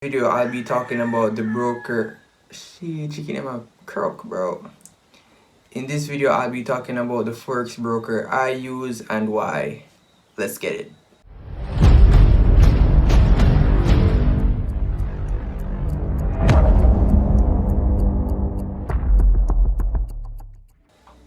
Video I'll be talking about the broker. Chicken in my crook, bro. In this video I'll be talking about the Forex broker I use and why. Let's get it.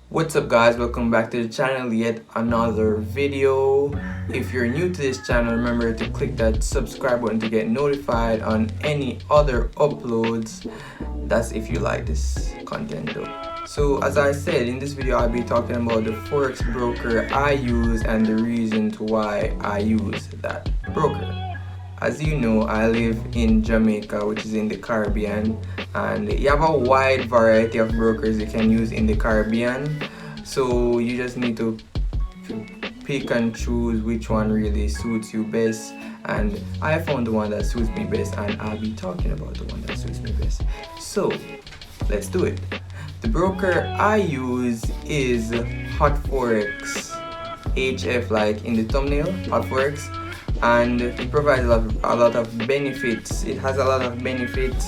What's up guys, welcome back to the channel, yet another video. If you're new to this channel, remember to click that subscribe button to get notified on any other uploads. That's if you like this content though. So as I said, in this video I'll be talking about the Forex broker I use and the reasons why I use that broker. As you know, I live in Jamaica, which is in the Caribbean, and you have a wide variety of brokers you can use in the Caribbean. So you just need to pick and choose which one really suits you best. And I found the one that suits me best, and I'll be talking about the one that suits me best. So let's do it. The broker I use is Hot Forex, HF like in the thumbnail, Hot Forex. And it provides a lot of benefits. It has a lot of benefits.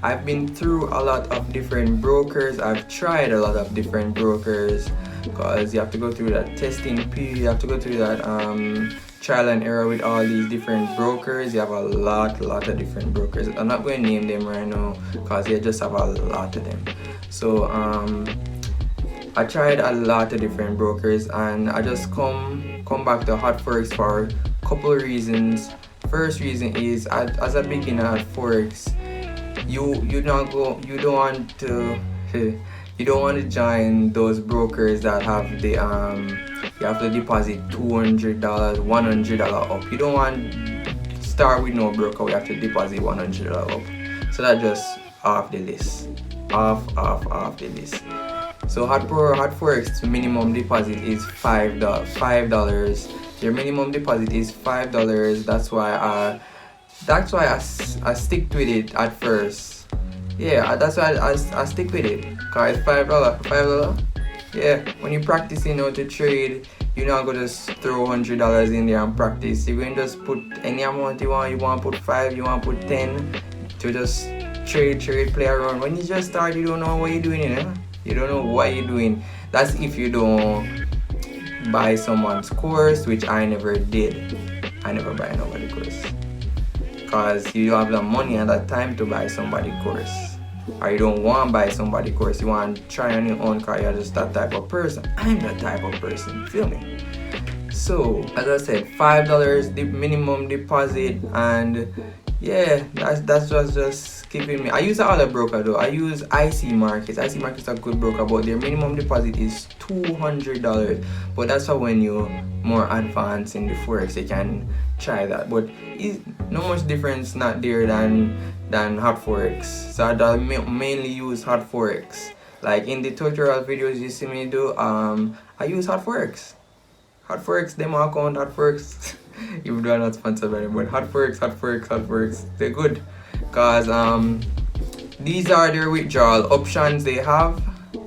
I've been through a lot of different brokers. I've tried a lot of different brokers because you have to go through that testing period. You have to go through that trial and error with all these different brokers. You have a lot of different brokers. I'm not going to name them right now because you just have a lot of them. So I tried a lot of different brokers, and I just come back to Hot Forex for a couple of reasons. First reason is as a beginner at Forex, you don't want to join those brokers that have the you have to deposit $200, $100 up. You don't want to start with no broker. We have to deposit $100 up. So that just off the list. Off the list. So Hot Forex minimum deposit is $5. Your minimum deposit is $5. That's why I stick with it at first. Yeah, that's why I stick with it. Cause it's $5. Yeah, when you practice, how to trade, you're not gonna just throw $100 in there and practice. You can just put any amount you want. You want to put 5, you want to put 10 to just trade, play around. When you just start, you don't know what you're doing, You don't know what you're doing. That's if you don't buy someone's course, which I never did. I never buy nobody's course. Because you don't have the money and the time to buy somebody's course. Or you don't want to buy somebody's course. You want to try on your own because you're just that type of person. I'm that type of person. Feel me? So, as I said, $5 the minimum deposit, and yeah, that's just keeping me. I use another broker though. I use IC Markets. IC Markets are a good broker, but their minimum deposit is $200. But that's for when you're more advanced in the Forex, you can try that. But it's no much difference not there than Hot Forex. So I mainly use Hot Forex. Like in the tutorial videos you see me do, I use Hot Forex. Hot Forex demo account, Hot Forex. Even though I'm not sponsored by them, but Hot Forex, they're good. Cause these are their withdrawal options they have.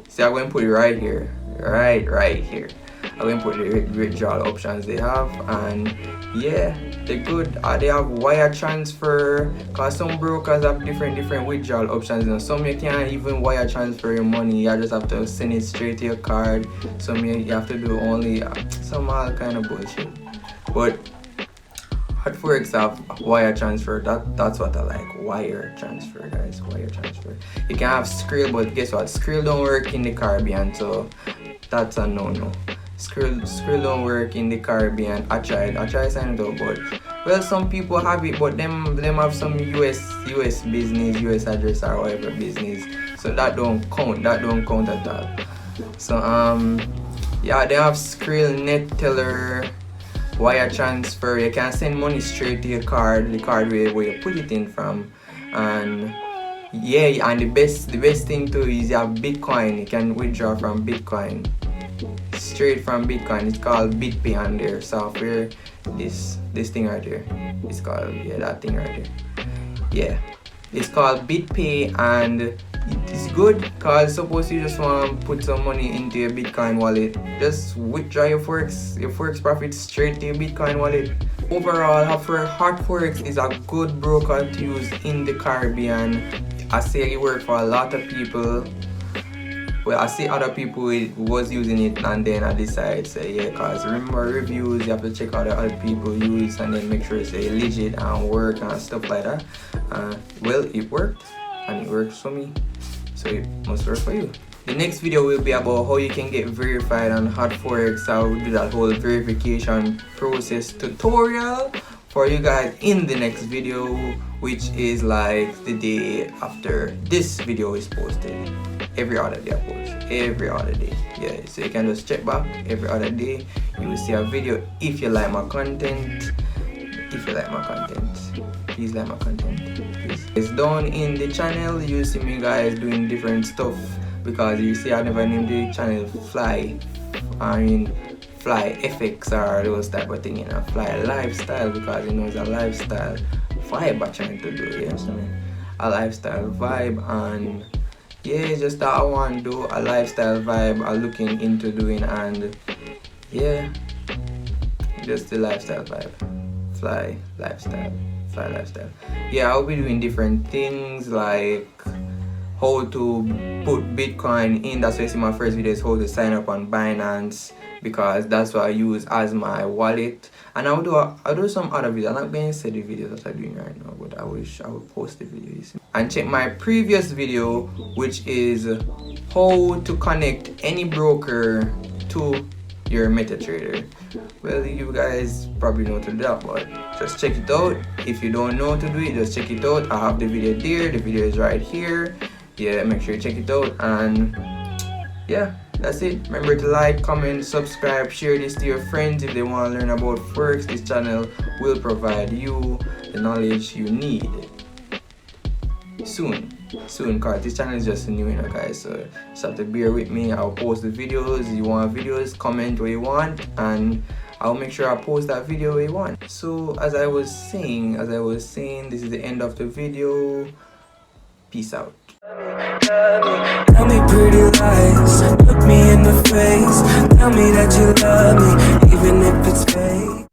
See, I'm going to put it right here, right here. I'm going to put the withdrawal options they have, and yeah, they're good. They have wire transfer. Cause some brokers have different withdrawal options. Some you can't even wire transfer your money. You just have to send it straight to your card. Some you have to do only some all kind of bullshit. But Hot Forex have wire transfer. That's what I like. Wire transfer, guys. Wire transfer. You can have Skrill, but guess what? Skrill don't work in the Caribbean, so that's a no. Skrill don't work in the Caribbean. I tried signing it up, but well, some people have it, but them have some US business, US address or whatever business. So that don't count. At all. So yeah, they have Skrill, Net Teller, wire transfer. You can send money straight to your card, the card where you put it in from. And yeah, and the best thing too is you have Bitcoin. You can withdraw from Bitcoin, straight from Bitcoin. It's called BitPay on their software. This thing right there. It's called, yeah, that thing right there. Yeah, it's called BitPay, and it's good because suppose you just want to put some money into your Bitcoin wallet, just withdraw your Forex profits straight to your Bitcoin wallet. overall, Hot Forex is a good broker to use in the Caribbean. I say it work for a lot of people. Well, I see other people was using it, and then I decided say yeah, cause remember reviews, you have to check out the other people use and then make sure it's legit and work and stuff like that. Well, it worked and it works for me, so it must work for you. The next video will be about how you can get verified on Hot Forex. I will do that whole verification process tutorial for you guys in the next video, which is like the day after this video is posted. Every other day I post, every other day. Yeah, so you can just check back every other day. You will see a video if you like my content. If you like my content, please like my content, please. It's down in the channel. You see me guys doing different stuff, because you see I never named the channel Fly FX or those type of thing, you know, Fly Lifestyle, because you know it's a lifestyle vibe I'm trying to do. Yes, I mean a lifestyle vibe, and yeah, just that I want to do a lifestyle vibe I'm looking into doing, and yeah, just the lifestyle vibe. Fly lifestyle. Yeah, I'll be doing different things like how to put Bitcoin in. That's why you see my first video is how to sign up on Binance, because that's what I use as my wallet. And I'll do some other videos. I'm not going to say the videos that I'm doing right now, but I wish I would post the videos. And check my previous video, which is how to connect any broker to your MetaTrader. Well, you guys probably know to do that, but just check it out. If you don't know how to do it, just check it out. I have the video there. The video is right here. Yeah, make sure you check it out, and yeah, that's it. Remember to like, comment, subscribe, share this to your friends if they want to learn about Forex. This channel will provide you the knowledge you need soon, because this channel is just new, you know guys, so just have to bear with me. I'll post the videos. You want videos, comment what you want, and I'll make sure I post that video where you want. So as I was saying, this is the end of the video. Peace out. Tell me pretty lies, look me in the face. Tell me that you love me.